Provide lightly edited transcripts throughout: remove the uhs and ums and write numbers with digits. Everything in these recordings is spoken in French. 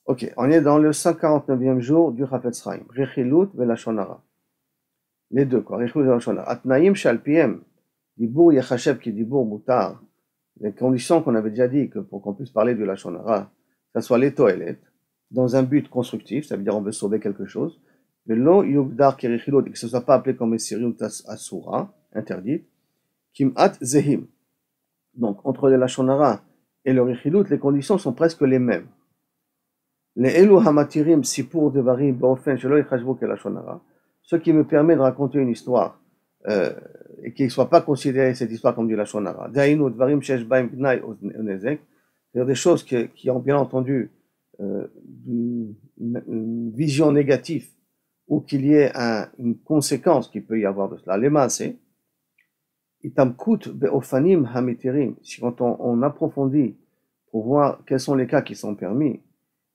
Ok, on est dans le 149e jour du Chafetz Chaim. Rechilut velashon hara. Les deux, quoi. Rechilut velashon hara. Atnaim shalpiem, dibour yachashev ki dibour mutar. Les conditions qu'on avait déjà dit que pour qu'on puisse parler du lashon hara, que ce soit les toilettes, dans un but constructif, ça veut dire on veut sauver quelque chose. Le lo yugdar ki rechilut, que ce ne soit pas appelé comme esirut asura, interdite. Kimat zehim. Donc, entre le lashon hara et le rechilut, les conditions sont presque les mêmes. Les elu hamatirim sipur devarim baofen shelo yichashvu kelashon hara, ce qui me permet de raconter une histoire et qu'il ne soit pas considéré cette histoire comme du lashon hara. Dainu dvarim shesh baim gnai o nezek, c'est-à-dire des choses qui ont bien entendu une vision négative ou qu'il y ait une conséquence qu'il peut y avoir de cela. Les maaseh, itamkut beofanim hamitirim, si quand on approfondit pour voir quels sont les cas qui sont permis,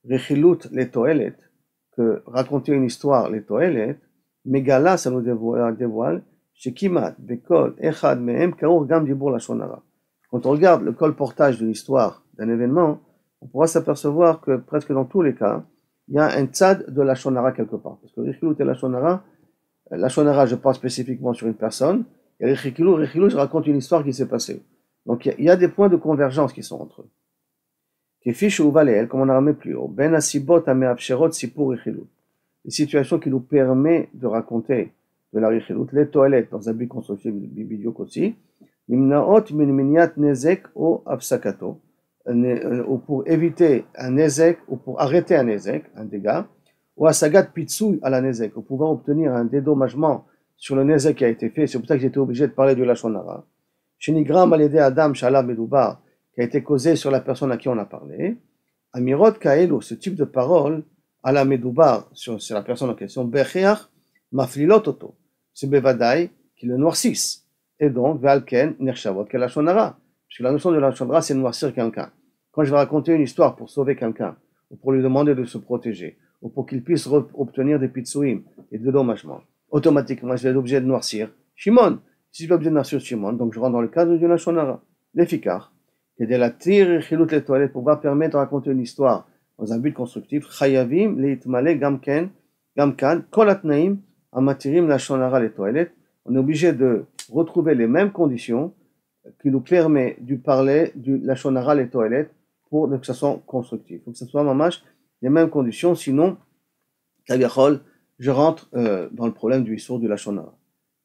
Rechilut les toilettes, que raconter une histoire les toilettes, Megala ça nous dévoile, chez Kimat, Bekol, Echad, Mehem, Kaour, Gam, Dibour, Lashon hara. Quand on regarde le colportage d'une histoire, d'un événement, on pourra s'apercevoir que presque dans tous les cas, il y a un tzad de Lashon hara quelque part. Parce que Rechilut et Lashon hara, je parle spécifiquement sur une personne, et Rechilut, je raconte une histoire qui s'est passée. Donc il y a des points de convergence qui sont entre eux. Comme on a ramené plus haut, ben asibot ameafsherot sipur rechilut, les situations qui nous permettent de raconter de la rechilut, les toilettes dans un but constructif bidiok aussi, nimnaot min miniat nezek ou afsakato, ou pour éviter un nezek ou pour arrêter un nezek, un dégât, ou asagat pitsouy à la nezek, ou pouvoir obtenir un dédommagement sur le nezek qui a été fait. C'est pour ça que j'étais obligé de parler du lashon hara. Shenigram al yedei adam shalav medubar, qui a été causé sur la personne à qui on a parlé. Amirot kaelu, ce type de parole, à la medoubar, sur la personne en question, becheach maflilot oto, c'est bevadai qui le noircissent. Et donc, ve'alken nershavot ke lashon hara, parce que la notion de lashon hara, c'est de noircir quelqu'un. Quand je vais raconter une histoire pour sauver quelqu'un, ou pour lui demander de se protéger, ou pour qu'il puisse obtenir des pitsouim et des dédommagements, automatiquement, je vais être obligé de noircir Shimon. Si je suis obligé de noircir Shimon, donc je rentre dans le cadre du lashon hara. L'efficace. Et de la tire chilut les toilettes pour pouvoir permettre de raconter une histoire dans un but constructif, chayavim leitmale gamken gamkan kol atnaim amatirim lashon hara les toilettes. On est obligé de retrouver les mêmes conditions qui nous permet de parler du lashon hara les toilettes pour que ça soit constructif. Il faut que ce soit mamash les mêmes conditions, sinon kaviachol je rentre dans le problème du issour du lashon hara.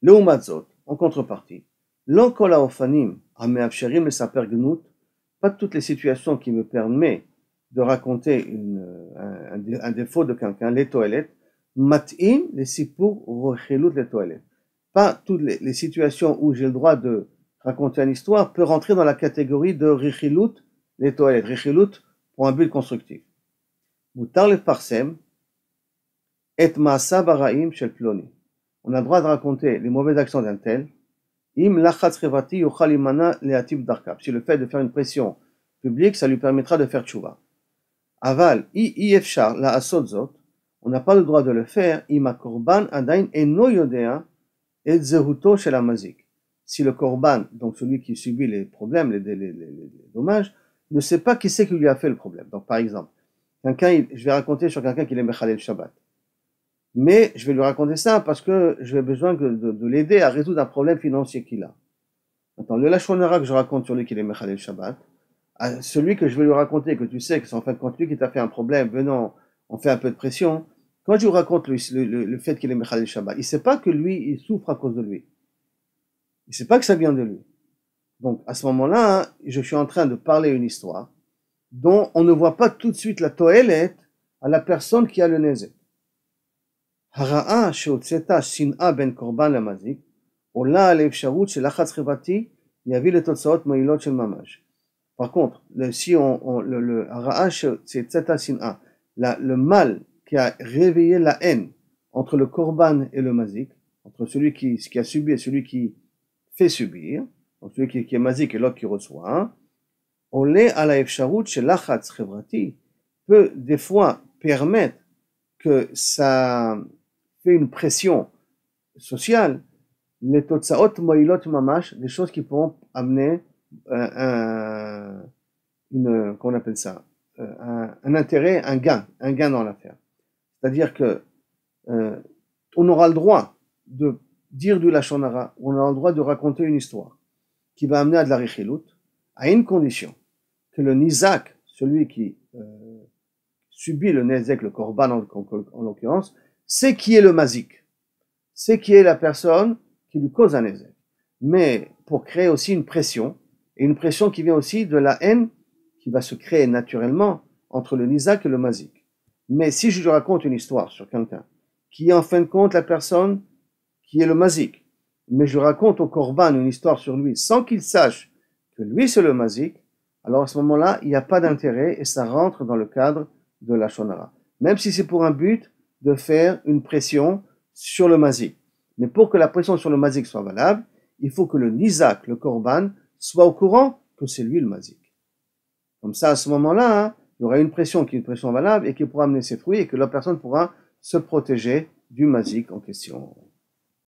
Leumatzot, en contrepartie, lo kol haofanim ameafsherim lesaper gnut, pas toutes les situations qui me permettent de raconter un défaut de quelqu'un, les toilettes, mat'im les sipur rechilut les toilettes. Pas toutes les situations où j'ai le droit de raconter une histoire peut rentrer dans la catégorie de rechilut les toilettes, rechilut pour un but constructif. Mutar le parsem et ma'asa baraim shel ploni. On a le droit de raconter les mauvaises actions d'un tel. Im lachatz chevati yochal imana leativ darkab. Si le fait de faire une pression publique, ça lui permettra de faire tchouva. Aval, efshar la asot zot, on n'a pas le droit de le faire. Ima korban adain eno yodea et zehuto shel amazik. Si le korban, donc celui qui subit les problèmes, les dommages, ne sait pas qui c'est qui lui a fait le problème. Donc par exemple, je vais raconter sur quelqu'un qui est mechalel Shabbat. Mais je vais lui raconter ça parce que j'ai besoin de l'aider à résoudre un problème financier qu'il a. Maintenant, le lashon hara que je raconte sur lui qui est mechalel Shabbat, à celui que je vais lui raconter, que tu sais que c'est en fin de compte lui qui t'a fait un problème, venant, on fait un peu de pression, quand je lui raconte le fait qu'il est mechalel Shabbat, il ne sait pas que lui, il souffre à cause de lui. Il ne sait pas que ça vient de lui. Donc, à ce moment-là, je suis en train de parler une histoire dont on ne voit pas tout de suite la toilette à la personne qui a le nezek. הרעה שהוצאת שנאה בין קורבן למזיק עולה על האפשרות שלחץ חברתי יביא לתוצאות מועילות של ממש. Par contre, si הרעה שהוצאת שנאה, le mal qui a réveillé la haine entre le korban et le mazik, entre celui qui a subi et celui qui fait subir, donc celui qui est mazik et l'autre qui reçoit, עולה על האפשרות שלחץ חברתי peut des fois permettre que ça fait une pression sociale, les totsaot moilot mamash, des choses qui pourront amener comment on appelle ça, un intérêt, un gain dans l'affaire. C'est-à-dire que on aura le droit de dire du Lachon Hara, on aura le droit de raconter une histoire qui va amener à de la richilut, à une condition, que le nizak, celui qui subit le nezek, le korban en l'occurrence, c'est qui est le mazik, c'est qui est la personne qui lui cause un nezek. Mais pour créer aussi une pression, et une pression qui vient aussi de la haine qui va se créer naturellement entre le nizak et le mazik. Mais si je lui raconte une histoire sur quelqu'un, qui est en fin de compte la personne qui est le mazik, mais je raconte au korban une histoire sur lui sans qu'il sache que lui c'est le mazik, alors à ce moment-là, il n'y a pas d'intérêt et ça rentre dans le cadre de la Lachon Hara. Même si c'est pour un but de faire une pression sur le mazik. Mais pour que la pression sur le mazik soit valable, il faut que le nizak, le korban, soit au courant que c'est lui le mazik. Comme ça, à ce moment-là, il y aura une pression qui est une pression valable et qui pourra amener ses fruits et que la personne pourra se protéger du mazik en question.